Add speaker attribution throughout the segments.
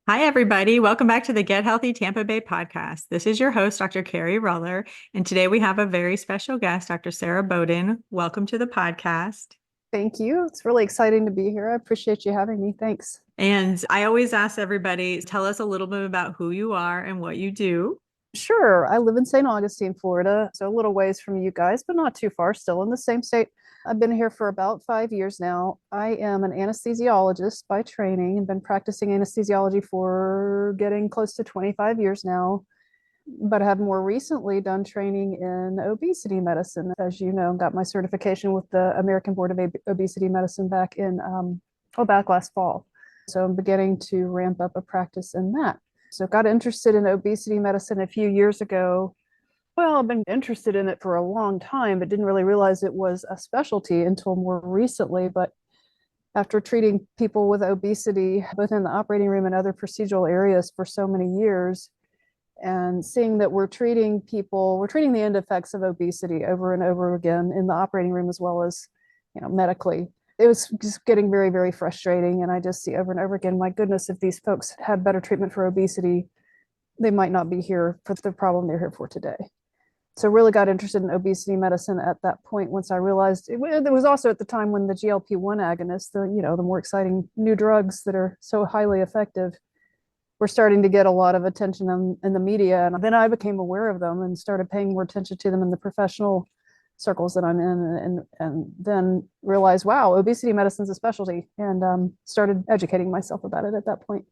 Speaker 1: Hi, everybody. Welcome back to the Get Healthy Tampa Bay podcast. This is your host, Dr. Kerry Reller, and today we have a very special guest, Dr. Sarah Bodin. Welcome to the podcast.
Speaker 2: Thank you. It's really exciting to be here. I appreciate you having me. Thanks.
Speaker 1: And I always ask everybody, tell us a little bit about who you are and what you do.
Speaker 2: Sure. I live in St. Augustine, Florida, so a little ways from you guys, but not too far, still in the same state. I've been here for about 5 years now. I am an anesthesiologist by training and been practicing anesthesiology for getting close to 25 years now, but have more recently done training in obesity medicine. As you know, got my certification with the American Board of Obesity Medicine back last fall. So I'm beginning to ramp up a practice in that. So got interested in obesity medicine a few years ago. Well, I've been interested in it for a long time, but didn't really realize it was a specialty until more recently. But after treating people with obesity, both in the operating room and other procedural areas for so many years, and seeing that we're treating the end effects of obesity over and over again in the operating room as well as, medically. It was just getting very, very frustrating. And I just see over and over again, my goodness, if these folks had better treatment for obesity, they might not be here for the problem they're here for today. So really got interested in obesity medicine at that point once I realized it was also at the time when the GLP-1 agonists, the more exciting new drugs that are so highly effective, were starting to get a lot of attention in the media. And then I became aware of them and started paying more attention to them in the professional circles that I'm in, and then realized, wow, obesity medicine is a specialty, and started educating myself about it at that point.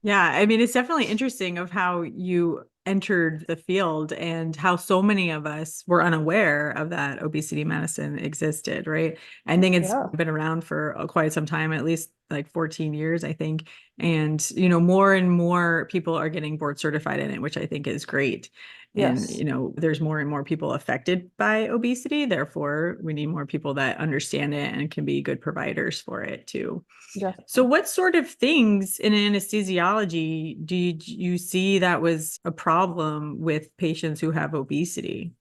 Speaker 1: Yeah, I mean, it's definitely interesting of how you entered the field and how so many of us were unaware of that obesity medicine existed, right? I think it's
Speaker 2: Yeah.
Speaker 1: been around for quite some time, at least like 14 years, I think. And, more and more people are getting board certified in it, which I think is great. And,
Speaker 2: Yes.
Speaker 1: there's more and more people affected by obesity. Therefore, we need more people that understand it and can be good providers for it too. So,
Speaker 2: Definitely.
Speaker 1: what sort of things in anesthesiology do you see that was a problem with patients who have obesity?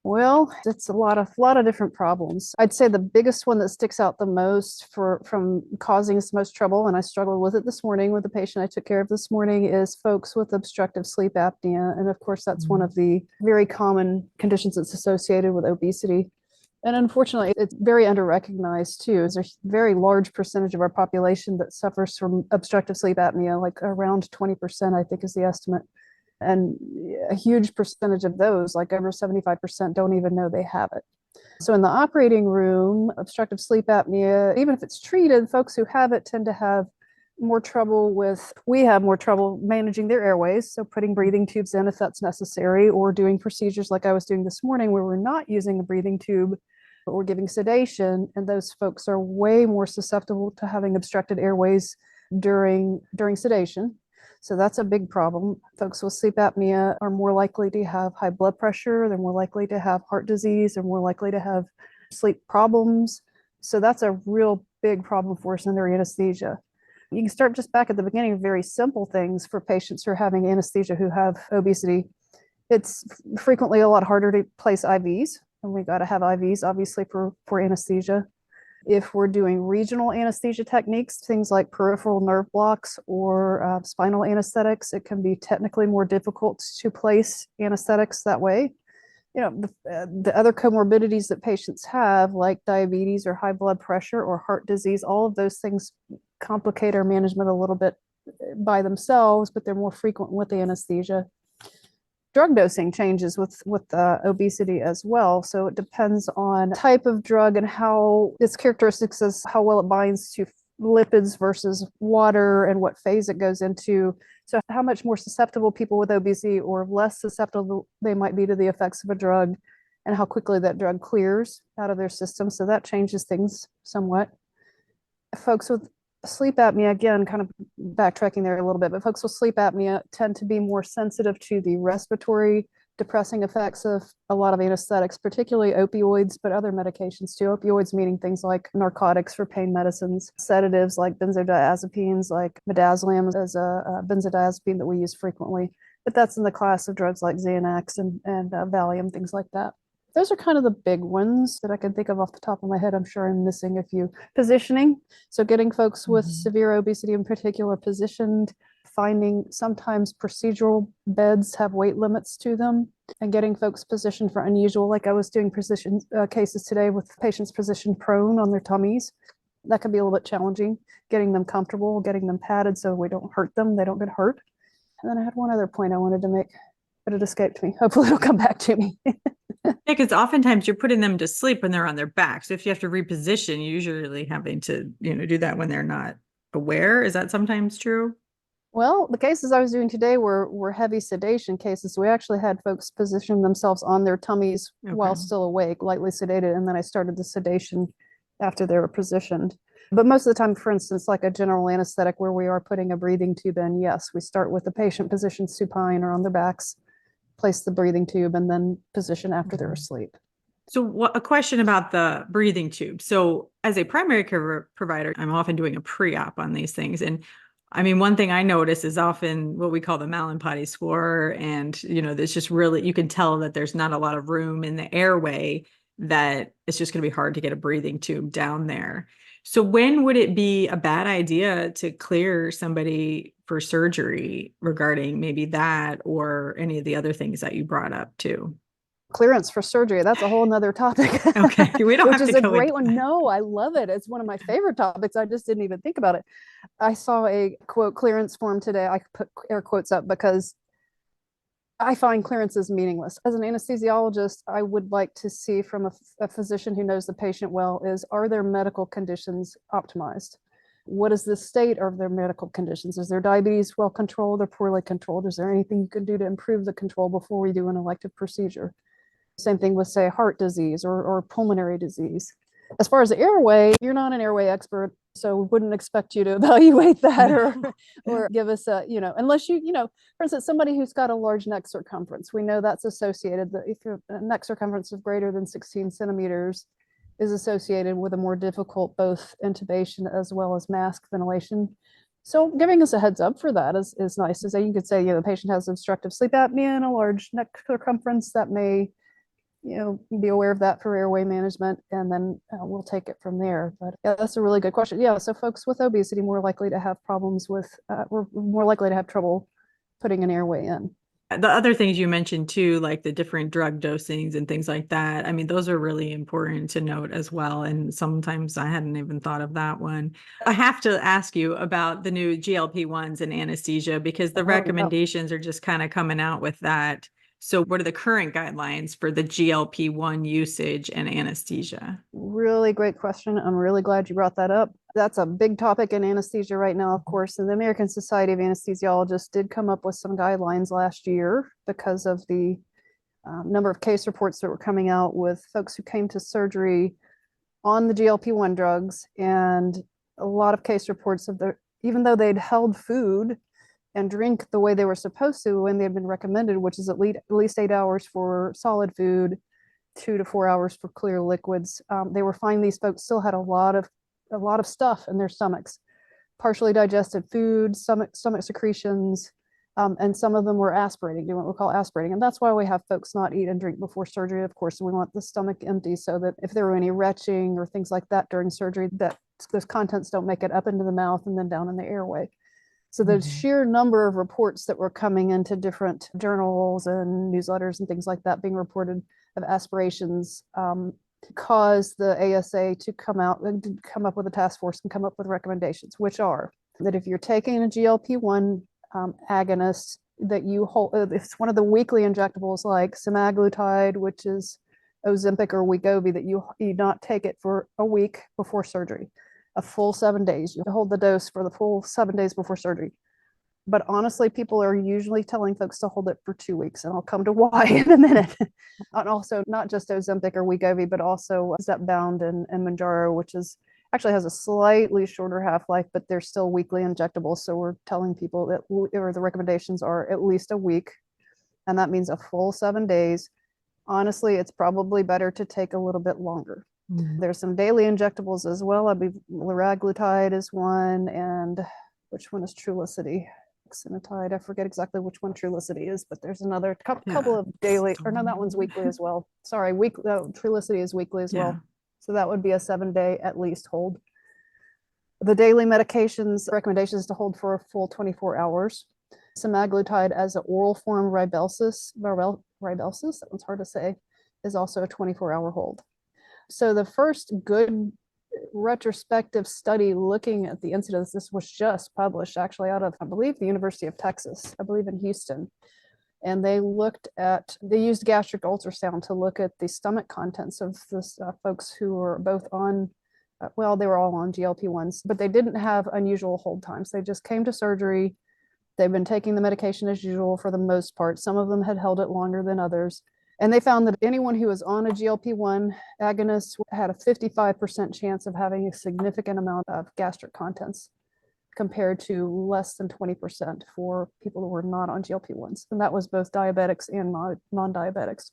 Speaker 2: Well, it's a lot of different problems. I'd say the biggest one that sticks out the most from causing us the most trouble, and I struggled with it this morning with the patient I took care of this morning, is folks with obstructive sleep apnea. And of course, that's one of the very common conditions that's associated with obesity. And unfortunately, it's very underrecognized too. There's a very large percentage of our population that suffers from obstructive sleep apnea, like around 20%, I think is the estimate. And a huge percentage of those, like over 75%, don't even know they have it. So in the operating room, obstructive sleep apnea, even if it's treated, folks who have it tend to have we have more trouble managing their airways. So putting breathing tubes in if that's necessary, or doing procedures like I was doing this morning where we're not using a breathing tube, but we're giving sedation. And those folks are way more susceptible to having obstructed airways during sedation. So that's a big problem. Folks with sleep apnea are more likely to have high blood pressure. They're more likely to have heart disease. They're more likely to have sleep problems. So that's a real big problem for us under anesthesia. You can start just back at the beginning, very simple things for patients who are having anesthesia who have obesity. It's frequently a lot harder to place IVs, and we got to have IVs obviously for anesthesia. If we're doing regional anesthesia techniques, things like peripheral nerve blocks or spinal anesthetics, it can be technically more difficult to place anesthetics that way. The other comorbidities that patients have, like diabetes or high blood pressure or heart disease, all of those things complicate our management a little bit by themselves, but they're more frequent with the anesthesia. Drug dosing changes with obesity as well. So it depends on type of drug and how its characteristics is how well it binds to lipids versus water and what phase it goes into. So how much more susceptible people with obesity or less susceptible they might be to the effects of a drug, and how quickly that drug clears out of their system. So that changes things somewhat. Folks with sleep apnea, again, kind of backtracking there a little bit, but folks with sleep apnea tend to be more sensitive to the respiratory depressing effects of a lot of anesthetics, particularly opioids, but other medications too. Opioids meaning things like narcotics for pain medicines, sedatives like benzodiazepines, like midazolam as a benzodiazepine that we use frequently. But that's in the class of drugs like Xanax and Valium, things like that. Those are kind of the big ones that I can think of off the top of my head. I'm sure I'm missing a few. Positioning. So getting folks with severe obesity in particular positioned, finding sometimes procedural beds have weight limits to them, and getting folks positioned for unusual, like I was doing position cases today with patients positioned prone on their tummies. That can be a little bit challenging, getting them comfortable, getting them padded so we don't hurt them, they don't get hurt. And then I had one other point I wanted to make, but it escaped me. Hopefully it'll come back to me.
Speaker 1: Yeah, because oftentimes you're putting them to sleep when they're on their back. So if you have to reposition, you're usually having to, do that when they're not aware. Is that sometimes true?
Speaker 2: Well, the cases I was doing today were heavy sedation cases. So we actually had folks position themselves on their tummies while
Speaker 1: Okay.
Speaker 2: still awake, lightly sedated, and then I started the sedation after they were positioned. But most of the time, for instance, like a general anesthetic where we are putting a breathing tube in, yes, we start with the patient positioned supine or on their backs, place the breathing tube, and then position after they're asleep.
Speaker 1: So a question about the breathing tube. So as a primary care provider, I'm often doing a pre-op on these things. And I mean, one thing I notice is often what we call the Mallampati score. And, there's just really, you can tell that there's not a lot of room in the airway, that it's just going to be hard to get a breathing tube down there. So when would it be a bad idea to clear somebody for surgery regarding maybe that or any of the other things that you brought up too?
Speaker 2: Clearance for surgery, that's a whole nother topic.
Speaker 1: Okay, we don't
Speaker 2: Which
Speaker 1: have
Speaker 2: is
Speaker 1: to
Speaker 2: a
Speaker 1: go
Speaker 2: great
Speaker 1: into
Speaker 2: one.
Speaker 1: that.
Speaker 2: No, I love it. It's one of my favorite topics. I just didn't even think about it. I saw a quote clearance form today. I put air quotes up because I find clearances meaningless. As an anesthesiologist, I would like to see from a physician who knows the patient well is, are their medical conditions optimized? What is the state of their medical conditions? Is their diabetes well controlled or poorly controlled? Is there anything you can do to improve the control before we do an elective procedure? Same thing with, say, heart disease or pulmonary disease. As far as the airway, you're not an airway expert, so we wouldn't expect you to evaluate that or give us unless for instance, somebody who's got a large neck circumference, we know that's associated that if your neck circumference of greater than 16 centimeters is associated with a more difficult both intubation as well as mask ventilation. So giving us a heads up for that is nice. As you could say, the patient has obstructive sleep apnea and a large neck circumference, that may be aware of that for airway management, and then we'll take it from there. But yeah, that's a really good question. Yeah, so folks with obesity more likely to have problems with, we're more likely to have trouble putting an airway in.
Speaker 1: The other things you mentioned too, like the different drug dosings and things like that. I mean, those are really important to note as well. And sometimes I hadn't even thought of that one. I have to ask you about the new GLP-1s and anesthesia because the
Speaker 2: Oh, yeah.
Speaker 1: recommendations are just kind of coming out with that. So what are the current guidelines for the GLP-1 usage and anesthesia?
Speaker 2: Really great question. I'm really glad you brought that up. That's a big topic in anesthesia right now, of course. And the American Society of Anesthesiologists did come up with some guidelines last year because of the number of case reports that were coming out with folks who came to surgery on the GLP-1 drugs, and a lot of case reports of even though they'd held food and drink the way they were supposed to when they had been recommended, which is at least 8 hours for solid food, 2 to 4 hours for clear liquids. They were finding these folks still had a lot of stuff in their stomachs, partially digested food, stomach secretions, and some of them were aspirating, doing what we call aspirating. And that's why we have folks not eat and drink before surgery. Of course, we want the stomach empty so that if there were any retching or things like that during surgery, that those contents don't make it up into the mouth and then down in the airway. So the sheer number of reports that were coming into different journals and newsletters and things like that being reported of aspirations caused the ASA to come up with a task force and come up with recommendations, which are that if you're taking a GLP-1 agonist, that you hold, it's one of the weekly injectables like semaglutide, which is Ozempic or Wegovy, that you not take it for a week before surgery, a full 7 days. You hold the dose for the full 7 days before surgery. But honestly, people are usually telling folks to hold it for 2 weeks, and I'll come to why in a minute. And also not just Ozempic or Wegovy, but also Zepbound and Mounjaro, which actually has a slightly shorter half-life, but they're still weekly injectables. So we're telling people that, or the recommendations are at least a week, and that means a full 7 days. Honestly, it's probably better to take a little bit longer. There's some daily injectables as well. I believe liraglutide is one, and which one is Trulicity? Exenatide. I forget exactly which one Trulicity is, but there's another couple
Speaker 1: Yeah.
Speaker 2: of daily, or no, that one's weekly as well. Sorry, Trulicity is weekly as
Speaker 1: Yeah.
Speaker 2: well. So that would be a 7-day at least hold. The daily medications recommendation is to hold for a full 24 hours. Semaglutide as an oral form, Ribelsis, that one's hard to say, is also a 24-hour hold. So the first good retrospective study looking at the incidence, this was just published actually out of, I believe, the University of Texas, I believe in Houston. And they used gastric ultrasound to look at the stomach contents of this folks who were both on, they were all on GLP-1s, but they didn't have unusual hold times. They just came to surgery. They've been taking the medication as usual for the most part. Some of them had held it longer than others. And they found that anyone who was on a GLP-1 agonist had a 55% chance of having a significant amount of gastric contents compared to less than 20% for people who were not on GLP-1s. And that was both diabetics and non-diabetics.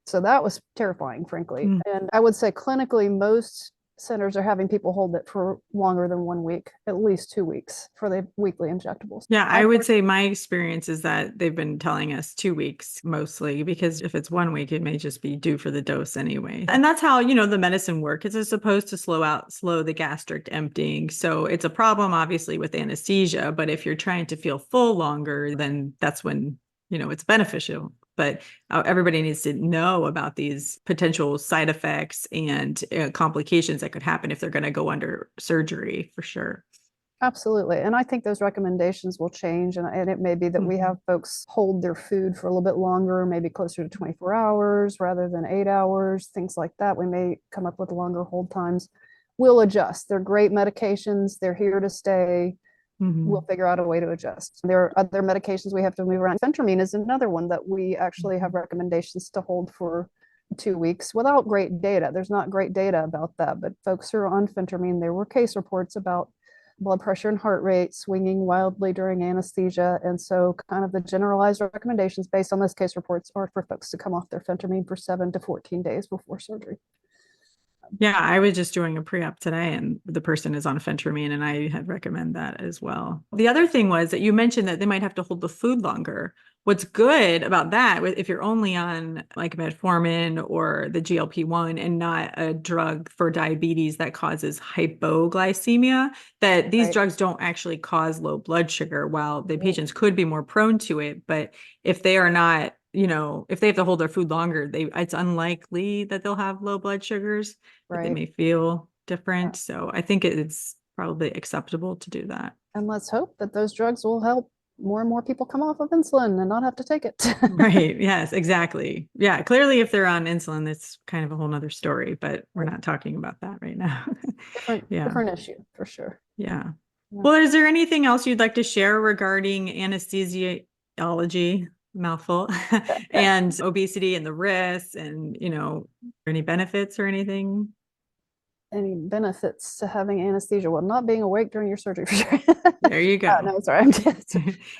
Speaker 2: So that was terrifying, frankly. And I would say clinically, most centers are having people hold it for longer than 1 week, at least 2 weeks for the weekly injectables.
Speaker 1: Yeah, I would say my experience is that they've been telling us 2 weeks mostly, because if it's 1 week, it may just be due for the dose anyway. And that's how, the medicine works. It's supposed to slow the gastric emptying. So it's a problem, obviously, with anesthesia. But if you're trying to feel full longer, then that's when, it's beneficial. But everybody needs to know about these potential side effects and complications that could happen if they're going to go under surgery, for sure.
Speaker 2: Absolutely. And I think those recommendations will change. And it may be that we have folks hold their food for a little bit longer, maybe closer to 24 hours rather than 8 hours, things like that. We may come up with longer hold times. We'll adjust. They're great medications. They're here to stay. We'll figure out a way to adjust. There are other medications we have to move around. Phentermine is another one that we actually have recommendations to hold for 2 weeks without great data. There's not great data about that, but folks who are on phentermine, there were case reports about blood pressure and heart rate swinging wildly during anesthesia. And so kind of the generalized recommendations based on those case reports are for folks to come off their phentermine for 7 to 14 days before surgery.
Speaker 1: Yeah, I was just doing a pre-op today and the person is on phentermine, and I had recommend that as well. The other thing was that you mentioned that they might have to hold the food longer. What's good about that, if you're only on like metformin or the GLP-1 and not a drug for diabetes that causes hypoglycemia, that these drugs don't actually cause low blood sugar, while the patients could be more prone to it. But if they are not, if they have to hold their food longer, it's unlikely that they'll have low blood sugars, but they may feel different. So I think it's probably acceptable to do that.
Speaker 2: And let's hope that those drugs will help more and more people come off of insulin and not have to take it.
Speaker 1: Right. Yes, exactly. Yeah. Clearly, if they're on insulin, it's kind of a whole nother story, but we're not talking about that right now.
Speaker 2: Different issue for sure.
Speaker 1: Yeah. Well, is there anything else you'd like to share regarding anesthesiology, mouthful, and obesity and the risks, and, any benefits or anything?
Speaker 2: Any benefits to having anesthesia? Well, not being awake during your surgery for sure.
Speaker 1: There you go.
Speaker 2: No, sorry. I'm just,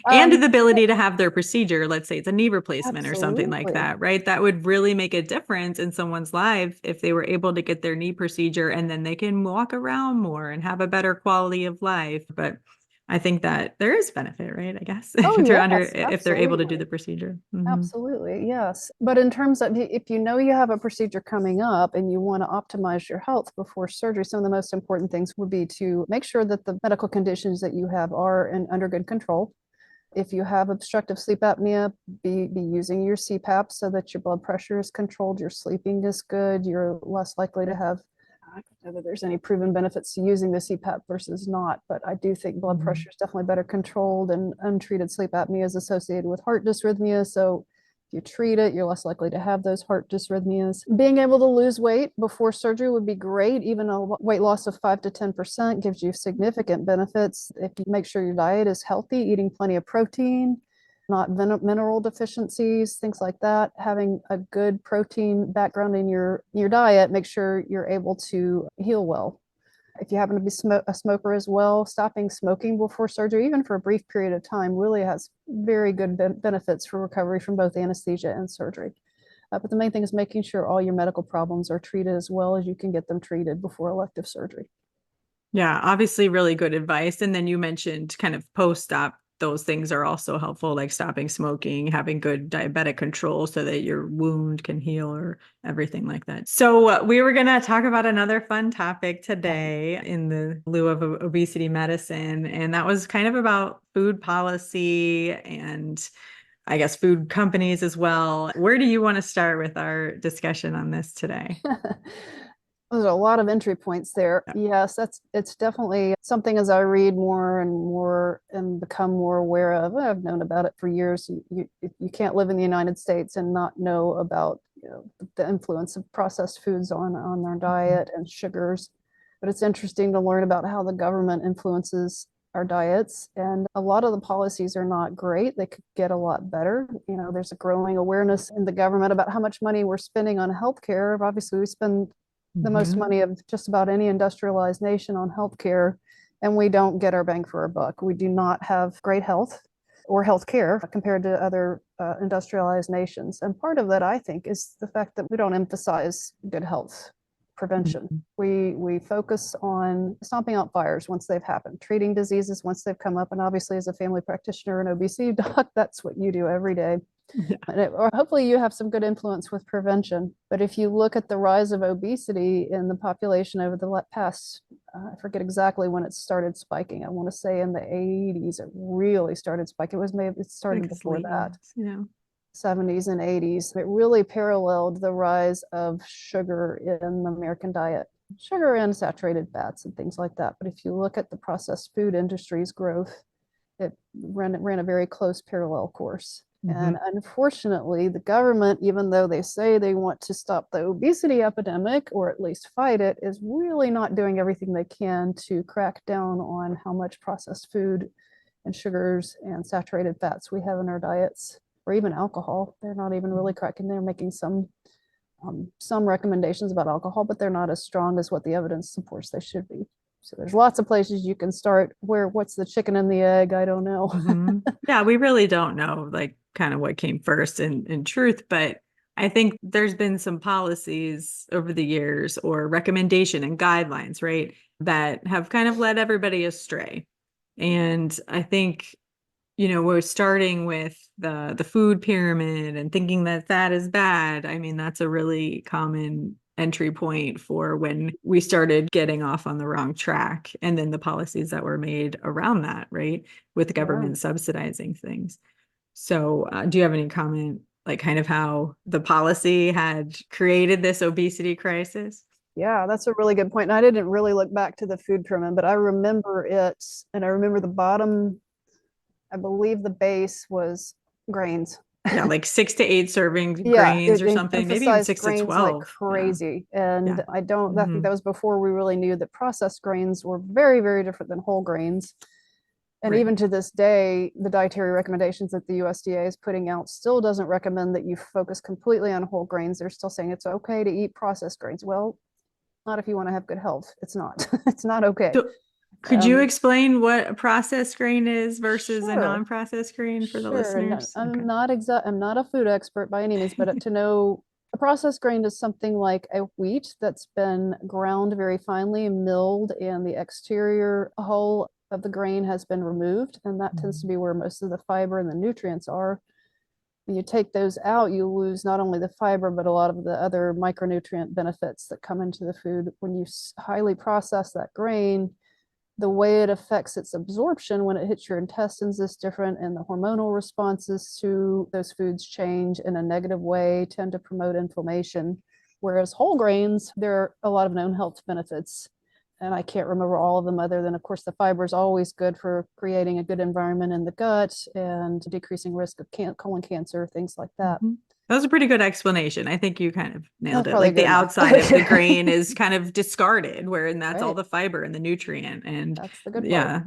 Speaker 1: and the ability to have their procedure, let's say it's a knee replacement or something like that, right? That would really make a difference in someone's life if they were able to get their knee procedure, and then they can walk around more and have a better quality of life. But I think that there is benefit, right? I guess if they're able to do the procedure.
Speaker 2: Absolutely, yes. But in terms of if you have a procedure coming up and you want to optimize your health before surgery, some of the most important things would be to make sure that the medical conditions that you have are under good control. If you have obstructive sleep apnea, be using your CPAP so that your blood pressure is controlled, your sleeping is good, you're less likely to have, I don't know that there's any proven benefits to using the CPAP versus not, but I do think blood pressure is definitely better controlled, and untreated sleep apnea is associated with heart dysrhythmia. So if you treat it, you're less likely to have those heart dysrhythmias. Being able to lose weight before surgery would be great. Even a weight loss of 5 to 10% gives you significant benefits. If you make sure your diet is healthy, eating plenty of protein, not mineral deficiencies, things like that. Having a good protein background in your diet, make sure you're able to heal well. If you happen to be a smoker as well, stopping smoking before surgery, even for a brief period of time, really has very good benefits for recovery from both anesthesia and surgery. But the main thing is making sure all your medical problems are treated as well as you can get them treated before elective surgery.
Speaker 1: Yeah, obviously really good advice. And then you mentioned kind of post-op those things are also helpful, like stopping smoking, having good diabetic control so that your wound can heal or everything like that. So we were going to talk about another fun topic today in the lieu of obesity medicine, and that was kind of about food policy and I guess food companies as well. Where do you want to start with our discussion on this today?
Speaker 2: There's a lot of entry points there. Yes, it's definitely something as I read more and more and become more aware of. I've known about it for years. You can't live in the United States and not know about the influence of processed foods on their diet and sugars. But it's interesting to learn about how the government influences our diets, and a lot of the policies are not great. They could get a lot better. There's a growing awareness in the government about how much money we're spending on healthcare. Obviously, we spend the most money of just about any industrialized nation on healthcare, and we don't get our bang for our buck. We do not have great health or healthcare compared to other industrialized nations. And part of that, I think, is the fact that we don't emphasize good health prevention. We focus on stomping out fires once they've happened, treating diseases once they've come up. And obviously, as a family practitioner and obesity doc, that's what you do every day. Or hopefully you have some good influence with prevention. But if you look at the rise of obesity in the population over the past, I forget exactly when it started spiking. I want to say in the 80s, it really started spiking. It started before that. 70s and 80s. It really paralleled the rise of sugar in the American diet, sugar and saturated fats and things like that. But if you look at the processed food industry's growth, it ran a very close parallel course. And unfortunately, the government, even though they say they want to stop the obesity epidemic or at least fight it, is really not doing everything they can to crack down on how much processed food and sugars and saturated fats we have in our diets, or even alcohol. They're not even really cracking. They're making some recommendations about alcohol, but they're not as strong as what the evidence supports they should be. So there's lots of places you can start. What's the chicken and the egg? I don't know.
Speaker 1: Yeah, we really don't know, like, kind of what came first in truth, but I think there's been some policies over the years or recommendation and guidelines, right, that have kind of led everybody astray. And I think, we're starting with the food pyramid and thinking that that is bad. I mean, that's a really common entry point for when we started getting off on the wrong track, and then the policies that were made around that, right, with the government subsidizing things. So do you have any comment, like kind of how the policy had created this obesity crisis?
Speaker 2: Yeah, that's a really good point. And I didn't really look back to the food pyramid, but I remember it, and I remember the bottom, I believe the base was grains.
Speaker 1: Yeah, like 6 to 8 serving grains or something, maybe even 6 to 12.
Speaker 2: Like crazy. And I think that was before we really knew that processed grains were very, very different than whole grains. And even to this day, the dietary recommendations that the USDA is putting out still doesn't recommend that you focus completely on whole grains. They're still saying it's okay to eat processed grains. Well, not if you want to have good health. It's not. It's not okay.
Speaker 1: So could you explain what a processed grain is versus a non-processed grain for the listeners?
Speaker 2: I'm not a food expert by any means, but to know, a processed grain is something like a wheat that's been ground very finely, milled, and the exterior hull of the grain has been removed, and that tends to be where most of the fiber and the nutrients are. When you take those out, you lose not only the fiber, but a lot of the other micronutrient benefits that come into the food. When you highly process that grain, the way it affects its absorption when it hits your intestines is different, and the hormonal responses to those foods change in a negative way, tend to promote inflammation. Whereas whole grains, there are a lot of known health benefits, and I can't remember all of them other than, of course, the fiber is always good for creating a good environment in the gut and decreasing risk of colon cancer, things like that.
Speaker 1: That was a pretty good explanation. I think you kind of nailed it. Like the outside of the grain is kind of discarded, and that's all the fiber and the nutrient. And
Speaker 2: that's the good part.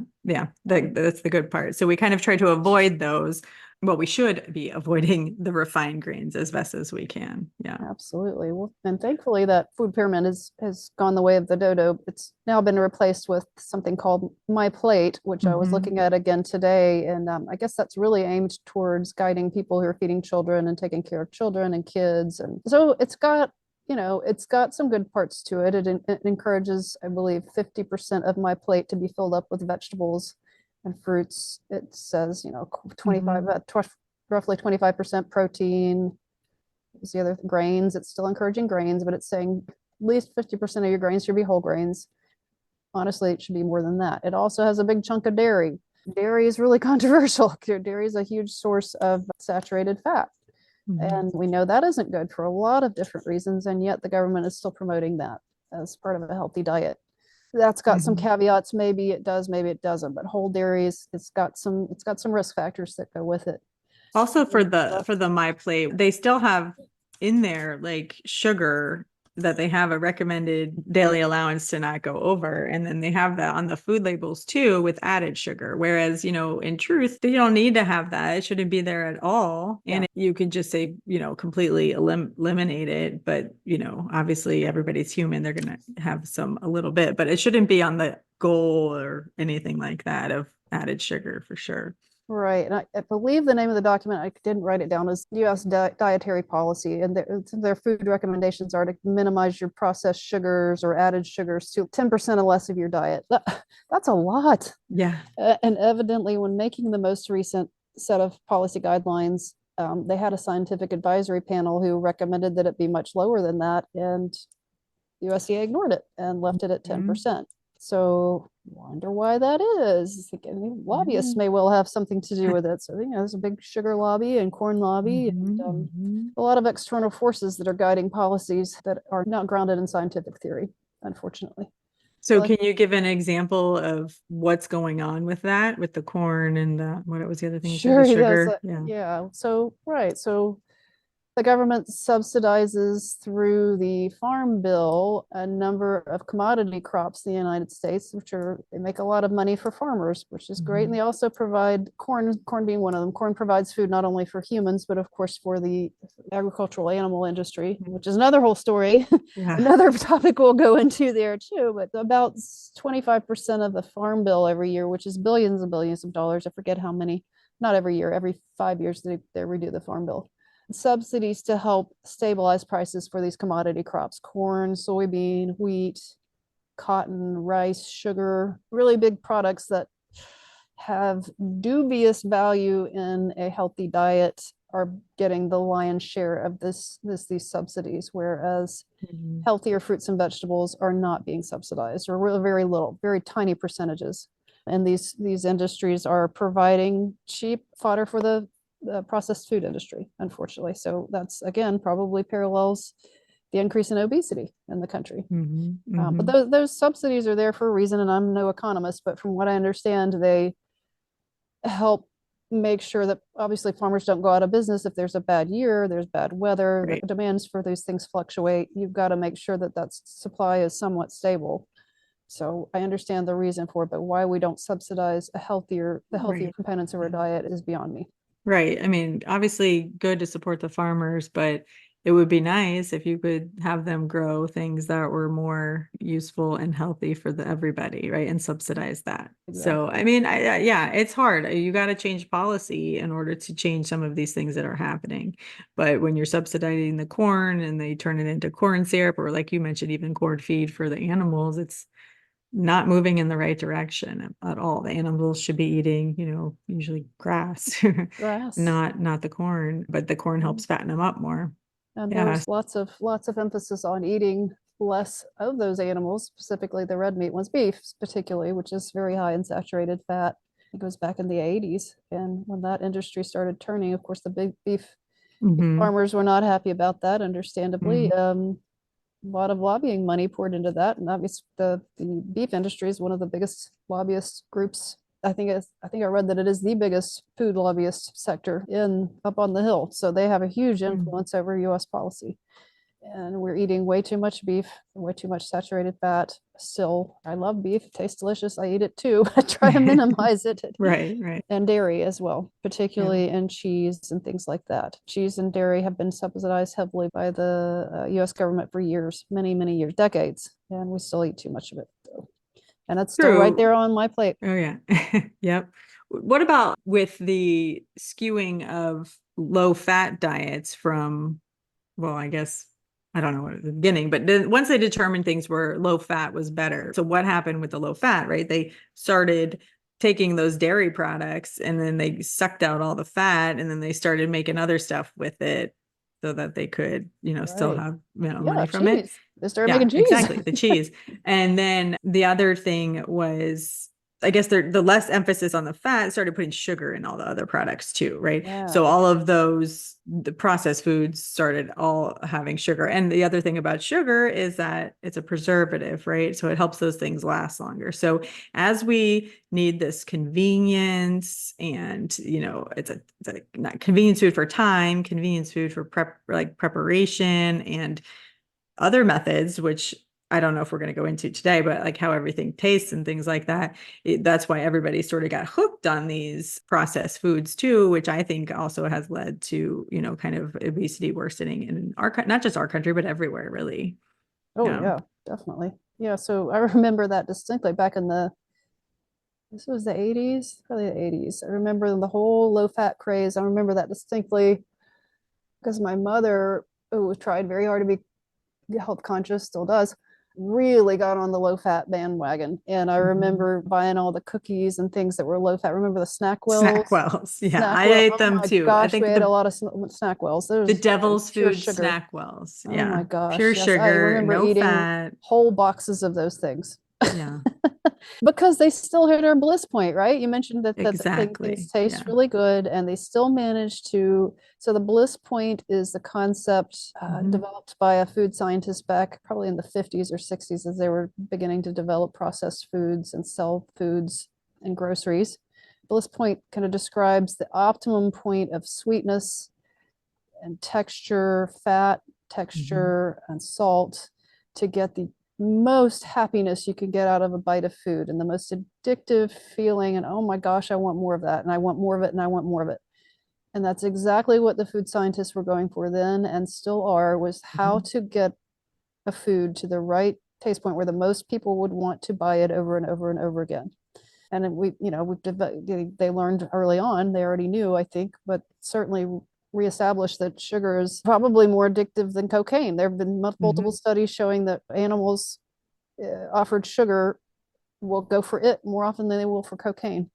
Speaker 1: That's the good part. So we kind of try to avoid those. Well, we should be avoiding the refined grains as best as we can. Yeah,
Speaker 2: absolutely. Well, and thankfully that food pyramid has gone the way of the dodo. It's now been replaced with something called My Plate, which I was looking at again today. And I guess that's really aimed towards guiding people who are feeding children and taking care of children and kids. And so it's got some good parts to it. It encourages, I believe, 50% of My Plate to be filled up with vegetables And fruits, it says, 25, roughly 25% protein. What's the other grains? It's still encouraging grains, but it's saying at least 50% of your grains should be whole grains. Honestly, it should be more than that. It also has a big chunk of dairy. Dairy is really controversial. Dairy is a huge source of saturated fat. And we know that isn't good for a lot of different reasons. And yet the government is still promoting that as part of a healthy diet. That's got some caveats. Maybe it does, maybe it doesn't. But whole dairy it's got some risk factors that go with it.
Speaker 1: Also for the My Plate, they still have in there like sugar that they have a recommended daily allowance to not go over. And then they have that on the food labels too with added sugar. Whereas, in truth, they don't need to have that. It shouldn't be there at all. And you could just say, completely eliminate it. But, obviously everybody's human. They're going to have a little bit, but it shouldn't be on the goal or anything like that of added sugar for sure.
Speaker 2: Right. And I believe the name of the document, I didn't write it down, is U.S. Dietary Policy. And their food recommendations are to minimize your processed sugars or added sugars to 10% or less of your diet. That's a lot.
Speaker 1: Yeah.
Speaker 2: And evidently, when making the most recent set of policy guidelines, they had a scientific advisory panel who recommended that it be much lower than that. And the USDA ignored it and left it at 10%. So wonder why that is. Lobbyists may well have something to do with it. So, there's a big sugar lobby and corn lobby and a lot of external forces that are guiding policies that are not grounded in scientific theory, unfortunately.
Speaker 1: So can you give an example of what's going on with that, with the corn and what was the other thing?
Speaker 2: Sure,
Speaker 1: the sugar?
Speaker 2: yeah. So, right. So the government subsidizes through the Farm Bill a number of commodity crops in the United States, they make a lot of money for farmers, which is great. And they also provide corn being one of them. Corn provides food not only for humans, but of course for the agricultural animal industry, which is another whole story. Another topic we'll go into there too, but about 25% of the Farm Bill every year, which is billions and billions of dollars. I forget how many, not every year, every 5 years they redo the Farm Bill. Subsidies to help stabilize prices for these commodity crops: corn, soybean, wheat, cotton, rice, sugar, really big products that have dubious value in a healthy diet are getting the lion's share of these subsidies, whereas healthier fruits and vegetables are not being subsidized, or really very little, very tiny percentages. And these industries are providing cheap fodder for the processed food industry, unfortunately. So that's, again, probably parallels the increase in obesity in the country. But those subsidies are there for a reason, and I'm no economist, but from what I understand, they help make sure that obviously farmers don't go out of business if there's a bad year, there's bad weather, the demands for these things fluctuate. You've got to make sure that supply is somewhat stable. So I understand the reason for it, but why we don't subsidize the healthier components of our diet is beyond me.
Speaker 1: Right. I mean, obviously good to support the farmers, but it would be nice if you could have them grow things that were more useful and healthy for everybody, right? And subsidize that. Exactly. So, I mean, it's hard. You got to change policy in order to change some of these things that are happening. But when you're subsidizing the corn and they turn it into corn syrup, or like you mentioned, even corn feed for the animals, it's not moving in the right direction at all. The animals should be eating, usually grass, not the corn, but the corn helps fatten them up more.
Speaker 2: And there's lots of emphasis on eating less of those animals, specifically the red meat ones, beef particularly, which is very high in saturated fat. It goes back in the 80s. And when that industry started turning, of course, the big beef farmers were not happy about that, understandably. A lot of lobbying money poured into that, and obviously the beef industry is one of the biggest lobbyist groups. I think I read that it is the biggest food lobbyist sector up on the Hill. So they have a huge influence over U.S. policy. And we're eating way too much beef, way too much saturated fat. Still, I love beef. It tastes delicious. I eat it too. I try to minimize it.
Speaker 1: Right.
Speaker 2: And dairy as well, particularly in cheese and things like that. Cheese and dairy have been subsidized heavily by the U.S. government for years, many, many years, decades. And we still eat too much of it. And that's still right there on my plate.
Speaker 1: Oh, yeah. Yep. What about with the skewing of low-fat diets from, well, I guess, I don't know at the beginning, but once they determined things were low fat was better. So what happened with the low fat, right? They started taking those dairy products and then they sucked out all the fat and then they started making other stuff with it so that they could, still
Speaker 2: Right.
Speaker 1: have, money
Speaker 2: Yeah,
Speaker 1: from it.
Speaker 2: cheese. They started
Speaker 1: Yeah,
Speaker 2: making cheese.
Speaker 1: exactly. The cheese. And then the other thing was, I guess the less emphasis on the fat started putting sugar in all the other products too, right?
Speaker 2: Yeah.
Speaker 1: So all of those, the processed foods started all having sugar. And the other thing about sugar is that it's a preservative, right? So it helps those things last longer. So as we need this convenience and, it's a not convenience food for time, convenience food for preparation and other methods, which I don't know if we're going to go into today, but like how everything tastes and things like that. That's why everybody sort of got hooked on these processed foods too, which I think also has led to, kind of obesity worsening in not just our country, but everywhere really.
Speaker 2: Oh yeah, definitely. Yeah. So I remember that distinctly back in this was the 80s, probably the 80s. I remember the whole low fat craze. I remember that distinctly because my mother, who tried very hard to be health conscious, still does, really got on the low fat bandwagon. And I remember buying all the cookies and things that were low fat. Remember the
Speaker 1: Snackwells? Yeah, I ate them too.
Speaker 2: Gosh,
Speaker 1: I think
Speaker 2: we had a lot of Snackwells.
Speaker 1: the devil's
Speaker 2: pure
Speaker 1: food
Speaker 2: sugar.
Speaker 1: Snackwells.
Speaker 2: Oh
Speaker 1: Yeah,
Speaker 2: my gosh,
Speaker 1: pure
Speaker 2: yes, I
Speaker 1: sugar,
Speaker 2: remember
Speaker 1: no
Speaker 2: eating
Speaker 1: fat.
Speaker 2: whole boxes of those things.
Speaker 1: Yeah.
Speaker 2: Because they still hit our bliss point, right? You mentioned that
Speaker 1: Exactly.
Speaker 2: things taste
Speaker 1: Yeah.
Speaker 2: really good and they still manage to. So the bliss point is the concept developed by a food scientist back probably in the 50s or 60s as they were beginning to develop processed foods and sell foods and groceries. Bliss point kind of describes the optimum point of sweetness and texture, fat, texture, and salt to get the most happiness you can get out of a bite of food and the most addictive feeling. And oh my gosh, I want more of that. And I want more of it. And I want more of it. And that's exactly what the food scientists were going for then and still are, was how to get a food to the right taste point where the most people would want to buy it over and over and over again. And they learned early on, they already knew, I think, but certainly reestablished that sugar is probably more addictive than cocaine. There have been multiple studies showing that animals offered sugar will go for it more often than they will for cocaine.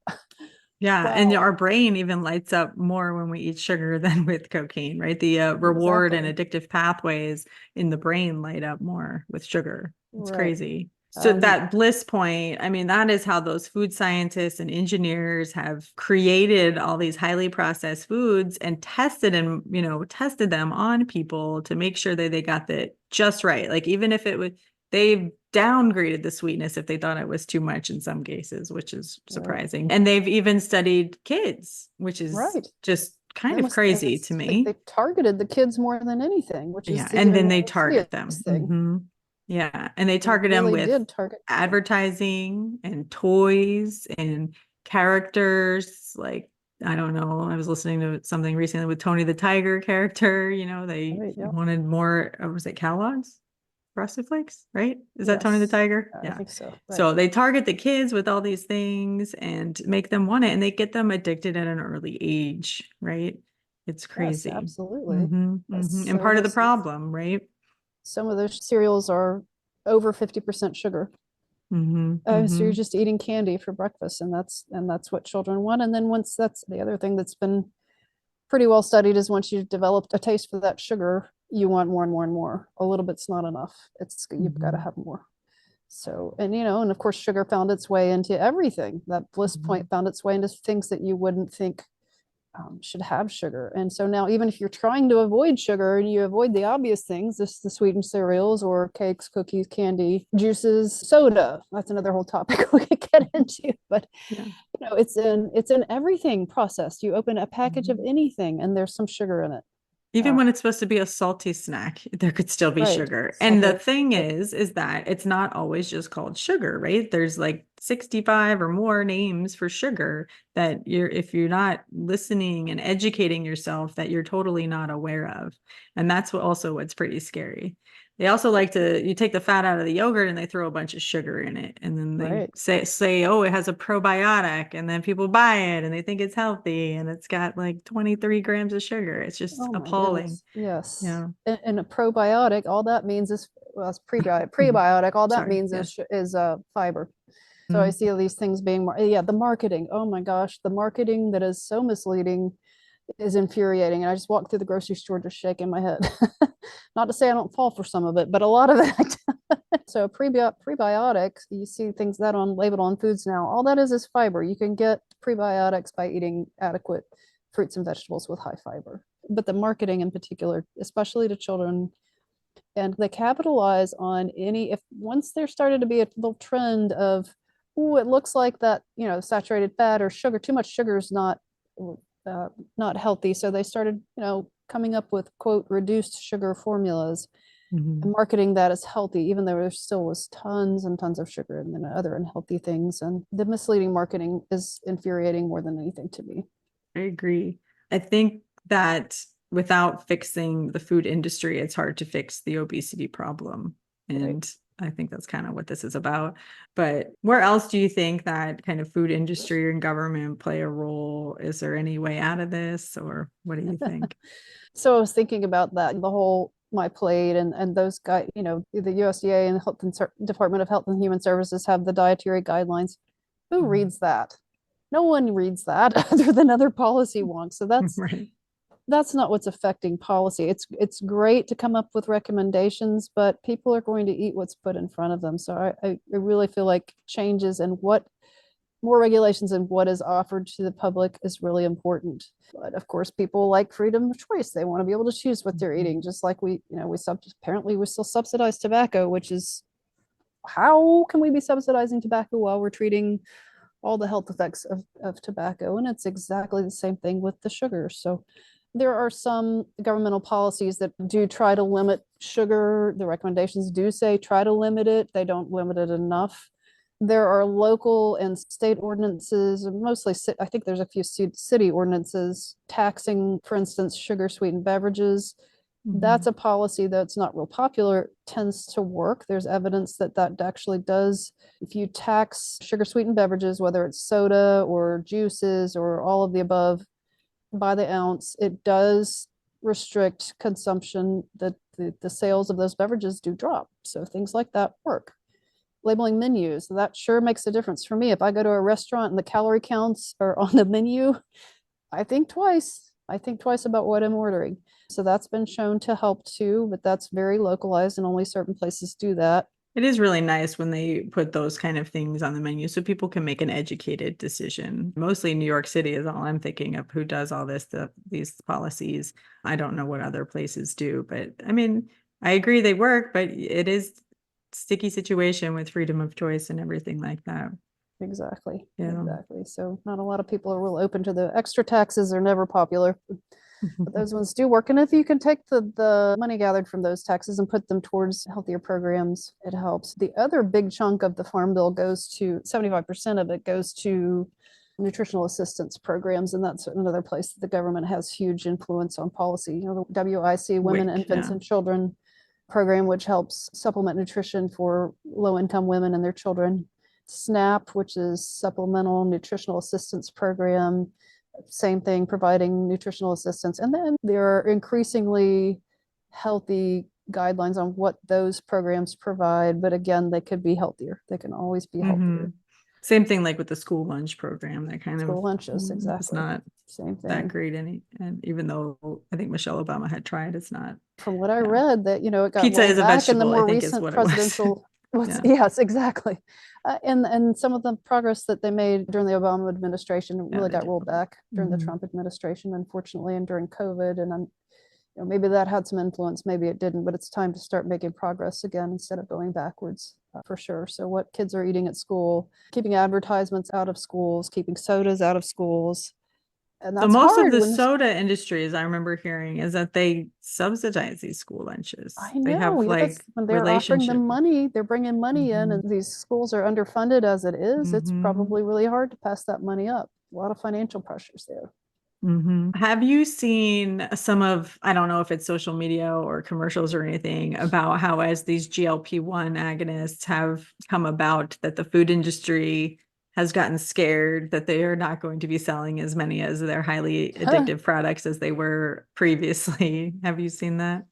Speaker 1: Yeah.
Speaker 2: Wow.
Speaker 1: And our brain even lights up more when we eat sugar than with cocaine, right? The reward and addictive pathways in the brain light up more with sugar. It's crazy. So that bliss point, I mean, that is how those food scientists and engineers have created all these highly processed foods and tested them on people to make sure that they got that just right. Like even if it was, they downgraded the sweetness if they thought it was too much in some cases, which is surprising. Right. And they've even studied kids, which is just kind of crazy to me.
Speaker 2: They targeted the kids more than anything, which is
Speaker 1: and then they target them. Yeah. And they target them with advertising and toys and characters. Like, I don't know. I was listening to something recently with Tony the Tiger character. They wanted more, was it Kellogg's? Frosted Flakes, right? Is that Tony the Tiger?
Speaker 2: Yeah. I think so. Right.
Speaker 1: So they target the kids with all these things and make them want it, and they get them addicted at an early age, right? It's crazy.
Speaker 2: Yes, absolutely.
Speaker 1: And part of the problem, right?
Speaker 2: Some of those cereals are over 50% sugar. So you're just eating candy for breakfast, and that's what children want. And then once that's the other thing that's been pretty well studied is once you've developed a taste for that sugar, you want more and more and more. A little bit's not enough. You've got to have more. So, and of course, sugar found its way into everything. That bliss point found its way into things that you wouldn't think should have sugar. And so now, even if you're trying to avoid sugar and you avoid the obvious things, the sweetened cereals or cakes, cookies, candy, juices, soda, that's another whole topic we could get into. But it's in everything processed. You open a package of anything and there's some sugar in it.
Speaker 1: Even when it's supposed to be a salty snack, there could still be sugar. And the thing is that it's not always just called sugar, right? There's like 65 or more names for sugar that if you're not listening and educating yourself, that you're totally not aware of. And that's what's pretty scary. They also you take the fat out of the yogurt and they throw a bunch of sugar in it. And then they say, oh, it has a probiotic. And then people buy it and they think it's healthy. And it's got like 23 grams of sugar. It's just appalling.
Speaker 2: Yes. Yeah. And a probiotic, all that means is, well, it's prebiotic. All that means is fiber. So I see all these things being the marketing. Oh my gosh, the marketing that is so misleading is infuriating. And I just walk through the grocery store just shaking my head. Not to say I don't fall for some of it, but a lot of it. So prebiotics, you see things that on labeled on foods now. All that is fiber. You can get prebiotics by eating adequate fruits and vegetables with high fiber. But the marketing in particular, especially to children, and they capitalize on if once there started to be a little trend of, oh, it looks like that, saturated fat or sugar, too much sugar is not healthy. So they started, coming up with quote reduced sugar formulas and marketing that as healthy, even though there still was tons and tons of sugar and then other unhealthy things. And the misleading marketing is infuriating more than anything to me.
Speaker 1: I agree. I think that without fixing the food industry, it's hard to fix the obesity problem. And I think that's kind of what this is about. But where else do you think that kind of food industry and government play a role? Is there any way out of this, or what do you think?
Speaker 2: So I was thinking about that, the whole my plate and those guys, the USDA and the Department of Health and Human Services have the dietary guidelines. Who reads that? No one reads that other than other policy wonks. So that's
Speaker 1: right.
Speaker 2: That's not what's affecting policy. It's great to come up with recommendations, but people are going to eat what's put in front of them. So I really feel like changes and what more regulations and what is offered to the public is really important. But of course, people like freedom of choice. They want to be able to choose what they're eating, just like apparently we still subsidize tobacco, which is, how can we be subsidizing tobacco while we're treating all the health effects of tobacco? And it's exactly the same thing with the sugar. So there are some governmental policies that do try to limit sugar. The recommendations do say try to limit it. They don't limit it enough. There are local and state ordinances, mostly, I think there's a few city ordinances taxing, for instance, sugar sweetened beverages. That's a policy that's not real popular, tends to work. There's evidence that actually does. If you tax sugar sweetened beverages, whether it's soda or juices or all of the above, by the ounce, it does restrict consumption, that the sales of those beverages do drop. So things like that work. Labeling menus, that sure makes a difference for me. If I go to a restaurant and the calorie counts are on the menu, I think twice about what I'm ordering. So that's been shown to help too, but that's very localized and only certain places do that.
Speaker 1: It is really nice when they put those kind of things on the menu so people can make an educated decision. Mostly New York City is all I'm thinking of, who does all these policies. I don't know what other places do, but I mean, I agree they work, but it is a sticky situation with freedom of choice and everything like that.
Speaker 2: Exactly.
Speaker 1: Yeah.
Speaker 2: Exactly. So not a lot of people are real open to the extra taxes. Are never popular. But those ones do work. And if you can take the money gathered from those taxes and put them towards healthier programs, it helps. The other big chunk of the Farm Bill goes to 75% of it goes to nutritional assistance programs. And that's another place that the government has huge influence on policy. The WIC, Women, Infants, and Children program, which helps supplement nutrition for low-income women and their children. SNAP, which is Supplemental Nutritional Assistance Program, same thing, providing nutritional assistance. And then there are increasingly healthy guidelines on what those programs provide. But again, they could be healthier. They can always be healthier.
Speaker 1: Same thing like with the school lunch program, that kind
Speaker 2: school lunches, exactly.
Speaker 1: It's not
Speaker 2: same thing.
Speaker 1: That great. And even though I think Michelle Obama had tried, it's not.
Speaker 2: From what I read, that, it got
Speaker 1: pizza is a
Speaker 2: back
Speaker 1: vegetable,
Speaker 2: in the more
Speaker 1: I think,
Speaker 2: recent
Speaker 1: is what
Speaker 2: presidential. Yes, exactly. And some of the progress that they made during the Obama administration really got rolled back during the Trump administration, unfortunately, and during COVID. And maybe that had some influence, maybe it didn't, but it's time to start making progress again instead of going backwards, for sure. So what kids are eating at school, keeping advertisements out of schools, keeping sodas out of schools. And that's
Speaker 1: most
Speaker 2: hard
Speaker 1: of the soda industries, I remember hearing, is that they subsidize these school lunches.
Speaker 2: I know.
Speaker 1: They have
Speaker 2: when they're offering them money, they're bringing money in, and these schools are underfunded as it is. It's probably really hard to pass that money up. A lot of financial pressures there.
Speaker 1: Have you seen some of, I don't know if it's social media or commercials or anything, about how as these GLP-1 agonists have come about, that the food industry has gotten scared that they are not going to be selling as many as their highly addictive products as they were previously? Have you seen that?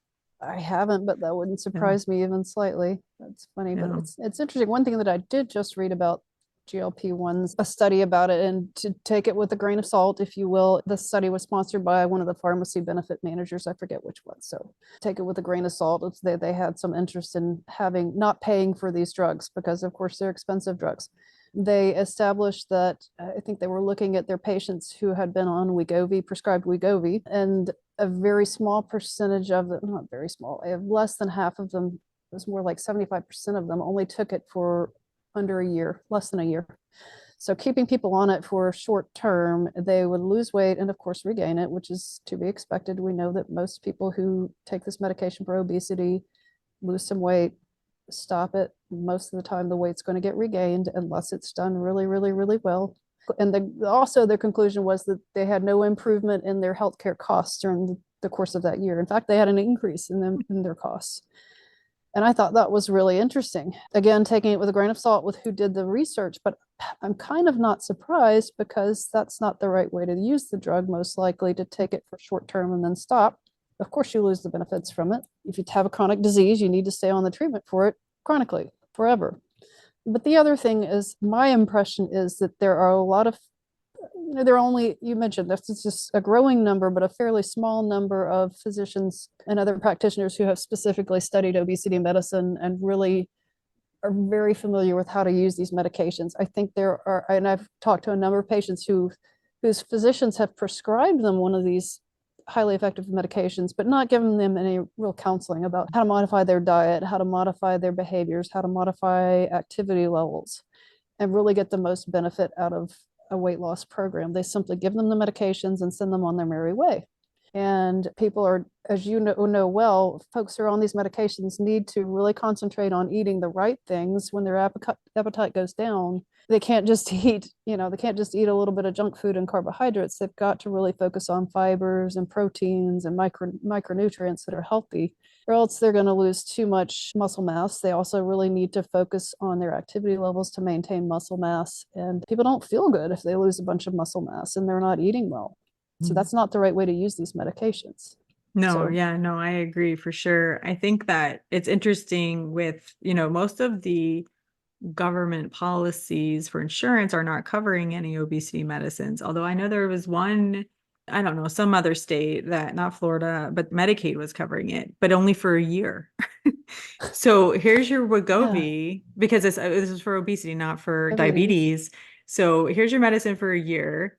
Speaker 2: I haven't, but that wouldn't surprise me even slightly. That's funny, but it's interesting. One thing that I did just read about GLP-1s, a study about it, and to take it with a grain of salt, if you will. The study was sponsored by one of the pharmacy benefit managers. I forget which one. So take it with a grain of salt. They had some interest in not paying for these drugs because, of course, they're expensive drugs. They established that I think they were looking at their patients who had been on Wegovy, prescribed Wegovy, and a very small percentage of them, not very small, less than half of them, it was more like 75% of them only took it for under a year, less than a year. So keeping people on it for short term, they would lose weight and of course regain it, which is to be expected. We know that most people who take this medication for obesity lose some weight, stop it. Most of the time the weight's going to get regained unless it's done really, really, really well. And also their conclusion was that they had no improvement in their healthcare costs during the course of that year. In fact, they had an increase in their costs. And I thought that was really interesting. Again, taking it with a grain of salt with who did the research, but I'm kind of not surprised because that's not the right way to use the drug, most likely to take it for short term and then stop. Of course, you lose the benefits from it. If you have a chronic disease, you need to stay on the treatment for it chronically, forever. But the other thing is, my impression is that there are a lot of, you mentioned this is just a growing number, but a fairly small number of physicians and other practitioners who have specifically studied obesity medicine and really are very familiar with how to use these medications. I think there are, and I've talked to a number of patients whose physicians have prescribed them one of these highly effective medications, but not given them any real counseling about how to modify their diet, how to modify their behaviors, how to modify activity levels, and really get the most benefit out of a weight loss program. They simply give them the medications and send them on their merry way. And people are, as you know well, folks who are on these medications need to really concentrate on eating the right things when their appetite goes down. They can't just eat, they can't just eat a little bit of junk food and carbohydrates. They've got to really focus on fibers and proteins and micronutrients that are healthy, or else they're going to lose too much muscle mass. They also really need to focus on their activity levels to maintain muscle mass. And people don't feel good if they lose a bunch of muscle mass and they're not eating well. So that's not the right way to use these medications.
Speaker 1: No, yeah, no, I agree for sure. I think that it's interesting with, most of the government policies for insurance are not covering any obesity medicines. Although I know there was one, I don't know, some other state that, not Florida, but Medicaid was covering it, but only for a year. So here's your Wegovy, because this is for obesity, not for diabetes. So here's your medicine for a year.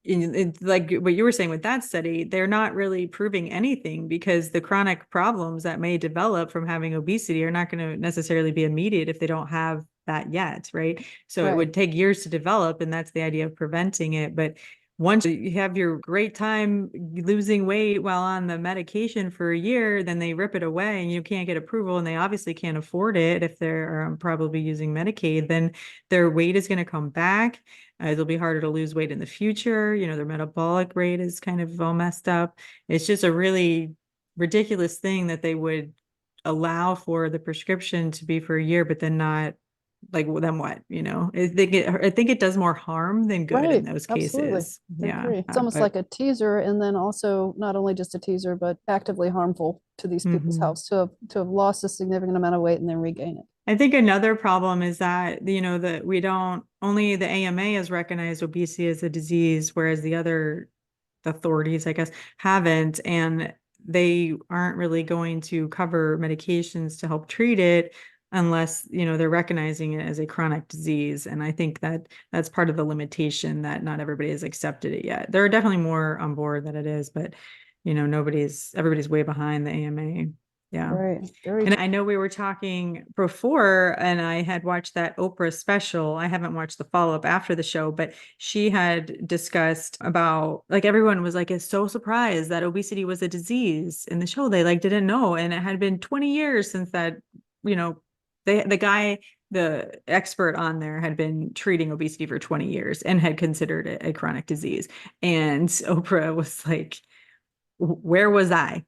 Speaker 1: Like what you were saying with that study, they're not really proving anything because the chronic problems that may develop from having obesity are not going to necessarily be immediate if they don't have that yet, right? So it would take years to develop, and that's the idea of preventing it. But once you have your great time losing weight while on the medication for a year, then they rip it away and you can't get approval, and they obviously can't afford it if they're probably using Medicaid, then their weight is going to come back. It'll be harder to lose weight in the future. Their metabolic rate is kind of all messed up. It's just a really ridiculous thing that they would allow for the prescription to be for a year, but then not, like, well, then what? I think it does more harm than good in those cases.
Speaker 2: Yeah, it's almost like a teaser, and then also not only just a teaser, but actively harmful to these people's health to have lost a significant amount of weight and then regain it.
Speaker 1: I think another problem is that, that we don't, only the AMA has recognized obesity as a disease, whereas the other authorities, I guess, haven't, and they aren't really going to cover medications to help treat it unless, they're recognizing it as a chronic disease. And I think that that's part of the limitation, that not everybody has accepted it yet. There are definitely more on board than it is, but, everybody's way behind the AMA. Yeah.
Speaker 2: Right.
Speaker 1: And I know we were talking before, and I had watched that Oprah special. I haven't watched the follow-up after the show, but she had discussed about, like, everyone was like, is so surprised that obesity was a disease in the show. They didn't know. And it had been 20 years since that, the expert on there had been treating obesity for 20 years and had considered it a chronic disease. And Oprah was like, where was I?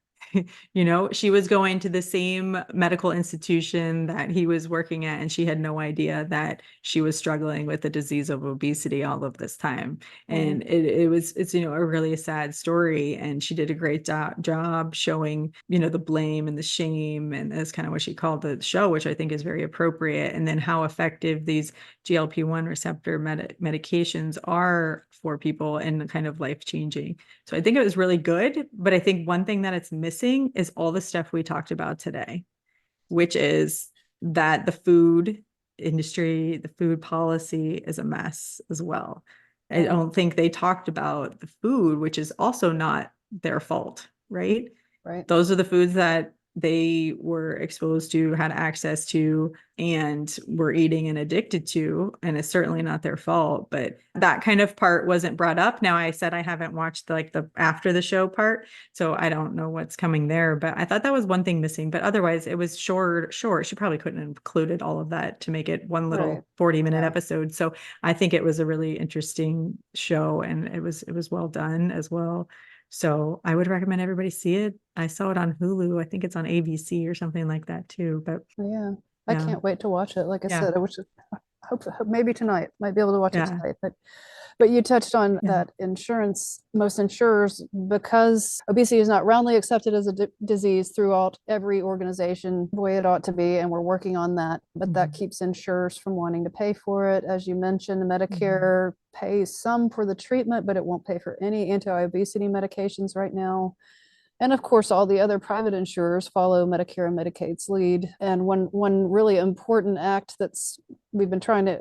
Speaker 1: She was going to the same medical institution that he was working at, and she had no idea that she was struggling with the disease of obesity all of this time. And it's a really sad story. And she did a great job showing, the blame and the shame. And that's kind of what she called the show, which I think is very appropriate. And then how effective these GLP-1 receptor medications are for people and kind of life-changing. So I think it was really good. But I think one thing that it's missing is all the stuff we talked about today, which is that the food industry, the food policy is a mess as well. I don't think they talked about the food, which is also not their fault, right?
Speaker 2: Right.
Speaker 1: Those are the foods that they were exposed to, had access to, and were eating and addicted to. And it's certainly not their fault, but that kind of part wasn't brought up. Now, I said I haven't watched the after the show part, so I don't know what's coming there, but I thought that was one thing missing. But otherwise, it was short. She probably couldn't have included all of that to make it one little 40-minute episode. So I think it was a really interesting show, and it was well done as well. So I would recommend everybody see it. I saw it on Hulu. I think it's on ABC or something like that too. But
Speaker 2: yeah, I can't wait to watch it. Like I said, I wish hope maybe tonight might be able to watch it tonight. But you touched on that most insurers, because obesity is not roundly accepted as a disease throughout every organization the way it ought to be, and we're working on that. But that keeps insurers from wanting to pay for it. As you mentioned, Medicare pays some for the treatment, but it won't pay for any anti-obesity medications right now. And of course, all the other private insurers follow Medicare and Medicaid's lead. And one really important act we've been trying to,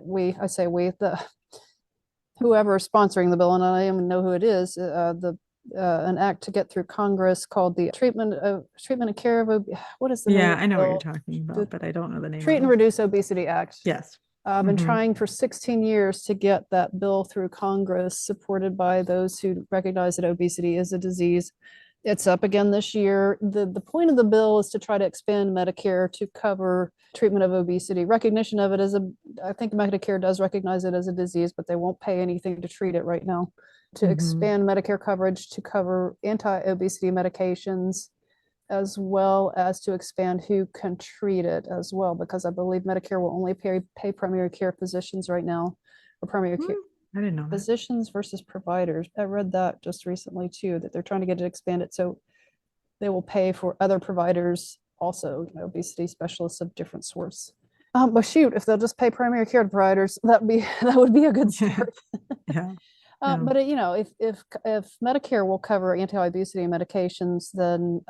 Speaker 2: whoever is sponsoring the bill, and I don't even know who it is, an act to get through Congress called the treatment and care of what is the name?
Speaker 1: I know what you're talking about, but I don't know the name.
Speaker 2: Treat and Reduce Obesity Act.
Speaker 1: Yes.
Speaker 2: I've been trying for 16 years to get that bill through Congress, supported by those who recognize that obesity is a disease. It's up again this year. The point of the bill is to try to expand Medicare to cover treatment of obesity. Recognition of it I think Medicare does recognize it as a disease, but they won't pay anything to treat it right now. To expand Medicare coverage to cover anti-obesity medications, as well as to expand who can treat it as well, because I believe Medicare will only pay primary care physicians right now, or primary care.
Speaker 1: I didn't know
Speaker 2: Physicians versus providers. I read that just recently too, that they're trying to get it expanded so they will pay for other providers also, obesity specialists of different sorts. But shoot, if they'll just pay primary care providers, that would be a good start. But if Medicare will cover anti-obesity medications, then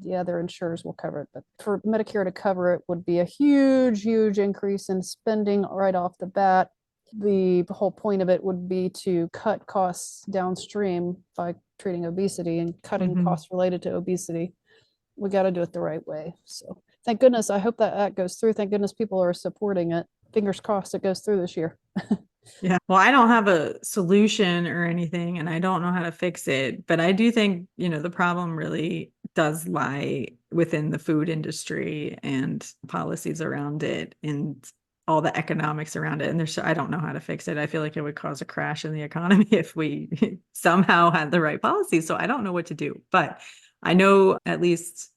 Speaker 2: the other insurers will cover it. But for Medicare to cover it would be a huge increase in spending right off the bat. The whole point of it would be to cut costs downstream by treating obesity and cutting costs related to obesity. We got to do it the right way. So thank goodness. I hope that act goes through. Thank goodness people are supporting it. Fingers crossed it goes through this year.
Speaker 1: Yeah. Well, I don't have a solution or anything, and I don't know how to fix it, but I do think, the problem really does lie within the food industry and policies around it and all the economics around it. And I don't know how to fix it. I feel like it would cause a crash in the economy if we somehow had the right policy. So I don't know what to do, but I know at least,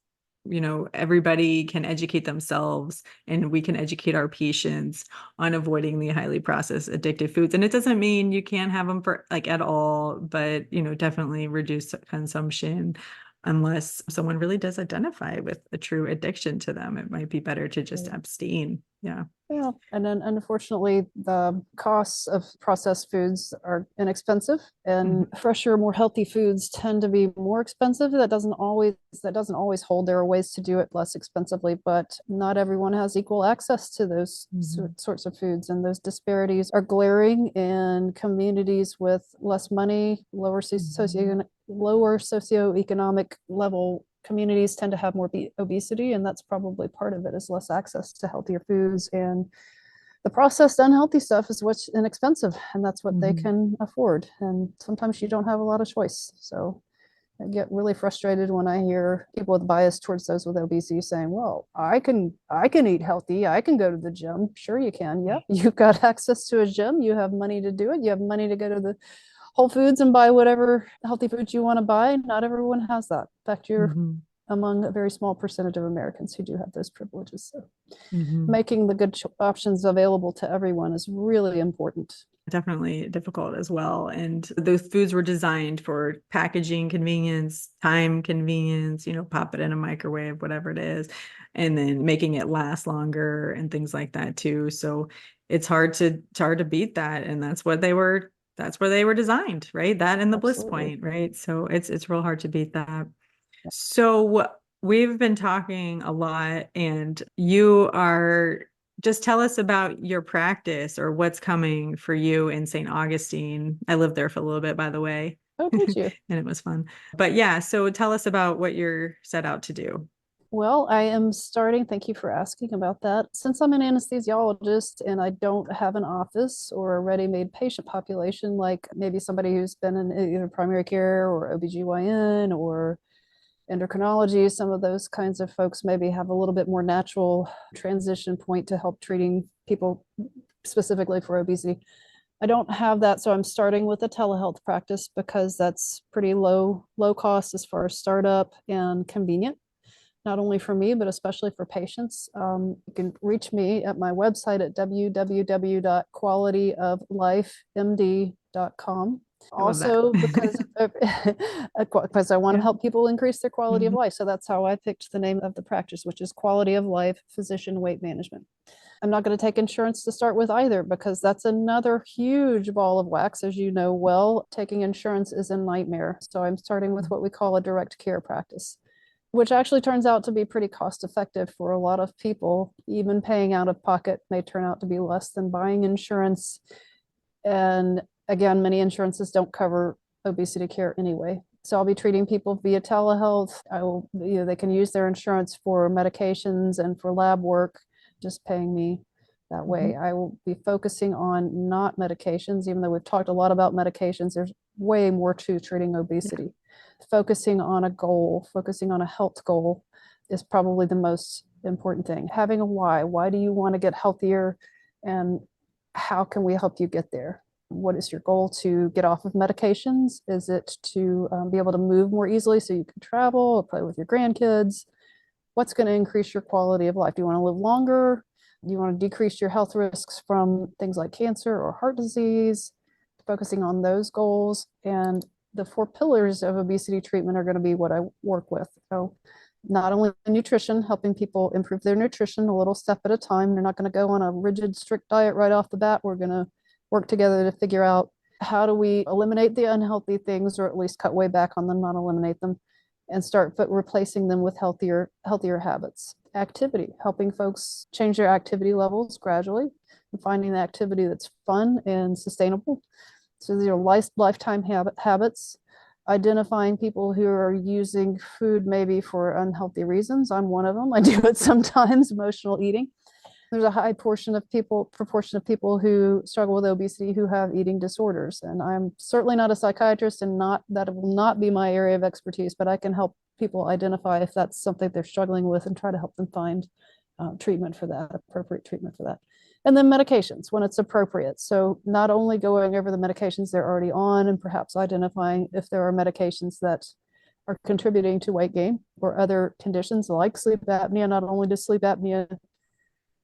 Speaker 1: everybody can educate themselves, and we can educate our patients on avoiding the highly processed addictive foods. And it doesn't mean you can't have them for at all, but, definitely reduce consumption. Unless someone really does identify with a true addiction to them, it might be better to just abstain. Yeah.
Speaker 2: And then unfortunately, the costs of processed foods are inexpensive, and fresher, more healthy foods tend to be more expensive. That doesn't always hold. There are ways to do it less expensively, but not everyone has equal access to those sorts of foods, and those disparities are glaring in communities with less money, lower socioeconomic level. Communities tend to have more obesity, and that's probably part of it, is less access to healthier foods, and the processed unhealthy stuff is what's inexpensive, and that's what they can afford, and sometimes you don't have a lot of choice. So I get really frustrated when I hear people with bias towards those with obesity saying, well, I can eat healthy, I can go to the gym. Sure you can. Yeah, you've got access to a gym, you have money to do it, you have money to go to the Whole Foods and buy whatever healthy foods you want to buy. Not everyone has that. In fact, among a very small percentage of Americans who do have those privileges. So
Speaker 1: Mhm.
Speaker 2: making the good options available to everyone is really important.
Speaker 1: Definitely difficult as well. And those foods were designed for packaging convenience, time convenience, pop it in a microwave, whatever it is, and then making it last longer and things like that too. So it's hard to beat that. And that's where they were designed, right? That and the bliss
Speaker 2: Absolutely.
Speaker 1: point, right? So it's real hard to beat that. So we've been talking a lot, and just tell us about your practice or what's coming for you in St. Augustine. I lived there for a little bit, by the way,
Speaker 2: Oh,
Speaker 1: and
Speaker 2: did you?
Speaker 1: it was fun. But yeah, so tell us about what you're set out to do.
Speaker 2: Well, I am starting, thank you for asking about that. Since I'm an anesthesiologist and I don't have an office or a ready-made patient population, like maybe somebody who's been in either primary care or OBGYN or endocrinology, some of those kinds of folks maybe have a little bit more natural transition point to help treating people specifically for obesity. I don't have that, so I'm starting with a telehealth practice because that's pretty low cost as far as startup and convenient, not only for me, but especially for patients. You can reach me at my website at www.qualityoflifemd.com.
Speaker 1: I love that.
Speaker 2: Also, because because I want to
Speaker 1: Yeah.
Speaker 2: help people increase their quality of
Speaker 1: Mhm.
Speaker 2: life. So that's how I picked the name of the practice, which is Quality of Life Physician Weight Management. I'm not going to take insurance to start with either, because that's another huge ball of wax. As you know well, taking insurance is a nightmare. So I'm starting with what we call a direct care practice, which actually turns out to be pretty cost effective for a lot of people. Even paying out of pocket may turn out to be less than buying insurance. And again, many insurances don't cover obesity care anyway. So I'll be treating people via telehealth. They can use their insurance for medications and for lab work, just paying me that way.
Speaker 1: Mhm.
Speaker 2: I will be focusing on not medications, even though we've talked a lot about medications, there's way more to treating obesity. Focusing on a goal, focusing on a health goal is probably the most important thing. Having a why. Why do you want to get healthier? And how can we help you get there? What is your goal? To get off of medications? Is it to be able to move more easily so you can travel or play with your grandkids? What's going to increase your quality of life? Do you want to live longer? Do you want to decrease your health risks from things like cancer or heart disease? Focusing on those goals. And the four pillars of obesity treatment are going to be what I work with. So not only nutrition, helping people improve their nutrition a little step at a time. They're not going to go on a rigid, strict diet right off the bat. We're going to work together to figure out how do we eliminate the unhealthy things, or at least cut way back on them, not eliminate them, and start replacing them with healthier habits. Activity, helping folks change their activity levels gradually and finding the activity that's fun and sustainable. So these are lifetime habits. Identifying people who are using food maybe for unhealthy reasons. I'm one of them. I do it sometimes, emotional eating. There's a high proportion of people who struggle with obesity who have eating disorders. And I'm certainly not a psychiatrist, and that will not be my area of expertise, but I can help people identify if that's something they're struggling with and try to help them find treatment for that, appropriate treatment for that. And then medications when it's appropriate. So not only going over the medications they're already on, and perhaps identifying if there are medications that are contributing to weight gain or other conditions like sleep apnea. Not only does sleep apnea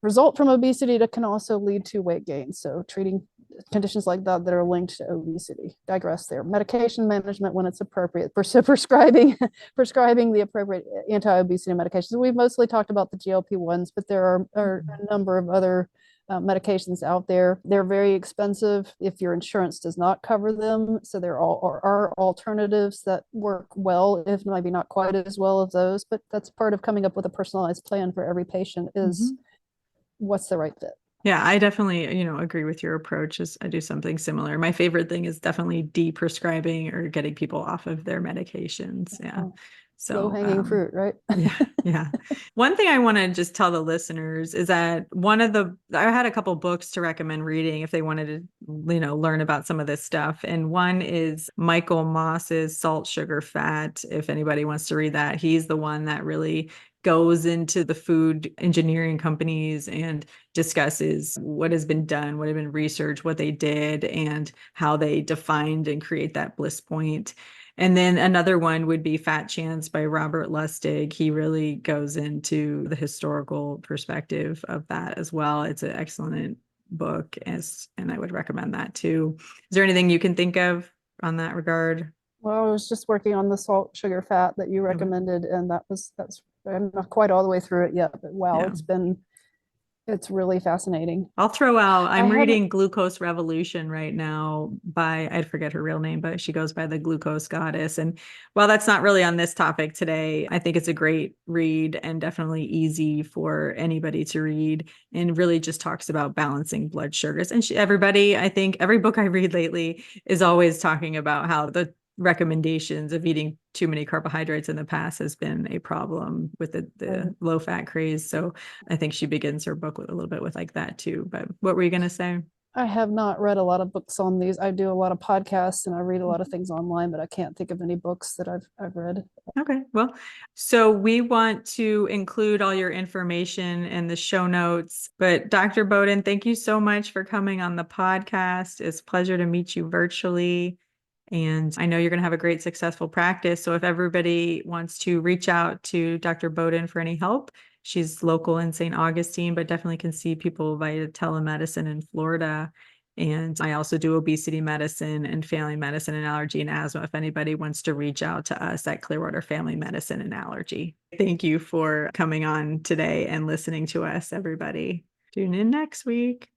Speaker 2: result from obesity, that can also lead to weight gain. So treating conditions like that are linked to obesity. Digress there. Medication management when it's appropriate. Prescribing the appropriate anti-obesity medications. We've mostly talked about the GLP-1s, but there are a number of other medications out there. They're very expensive if your insurance does not cover them. So there are alternatives that work well, if maybe not quite as well as those, but that's part of coming up with a personalized plan for every patient is what's the right fit.
Speaker 1: Yeah, I definitely, agree with your approach. I do something similar. My favorite thing is definitely de-prescribing or getting people off of their medications. Yeah.
Speaker 2: Low
Speaker 1: So,
Speaker 2: hanging fruit, right?
Speaker 1: yeah, yeah. One thing I want to just tell the listeners is that I had a couple books to recommend reading if they wanted to, learn about some of this stuff. And one is Michael Moss's Salt, Sugar, Fat. If anybody wants to read that, he's the one that really goes into the food engineering companies and discusses what has been done, what had been researched, what they did, and how they defined and create that bliss point. And then another one would be Fat Chance by Robert Lustig. He really goes into the historical perspective of that as well. It's an excellent book, and I would recommend that too. Is there anything you can think of on that regard?
Speaker 2: Well, I was just working on the salt, sugar, fat that you
Speaker 1: Okay.
Speaker 2: recommended, and I'm not quite all the way through it yet, but wow,
Speaker 1: Yeah.
Speaker 2: it's really fascinating.
Speaker 1: I'll throw out,
Speaker 2: I
Speaker 1: I'm
Speaker 2: haven't,
Speaker 1: reading Glucose Revolution right now by, I forget her real name, but she goes by the Glucose Goddess. And while that's not really on this topic today, I think it's a great read and definitely easy for anybody to read, and really just talks about balancing blood sugars. And everybody, I think every book I read lately is always talking about how the recommendations of eating too many carbohydrates in the past has been a problem with the low fat craze. So I think she begins her book with a little bit with like that too. But what were you going to say?
Speaker 2: I have not read a lot of books on these. I do a lot of podcasts and I read a lot of things online, but I can't think of any books that I've read.
Speaker 1: Okay. Well, so we want to include all your information in the show notes. But Dr. Bodin, thank you so much for coming on the podcast. It's a pleasure to meet you virtually. And I know you're going to have a great, successful practice. So if everybody wants to reach out to Dr. Bodin for any help, she's local in St. Augustine, but definitely can see people via telemedicine in Florida. And I also do obesity medicine and family medicine and allergy and asthma if anybody wants to reach out to us at Clearwater Family Medicine and Allergy. Thank you for coming on today and listening to us, everybody. Tune in next week.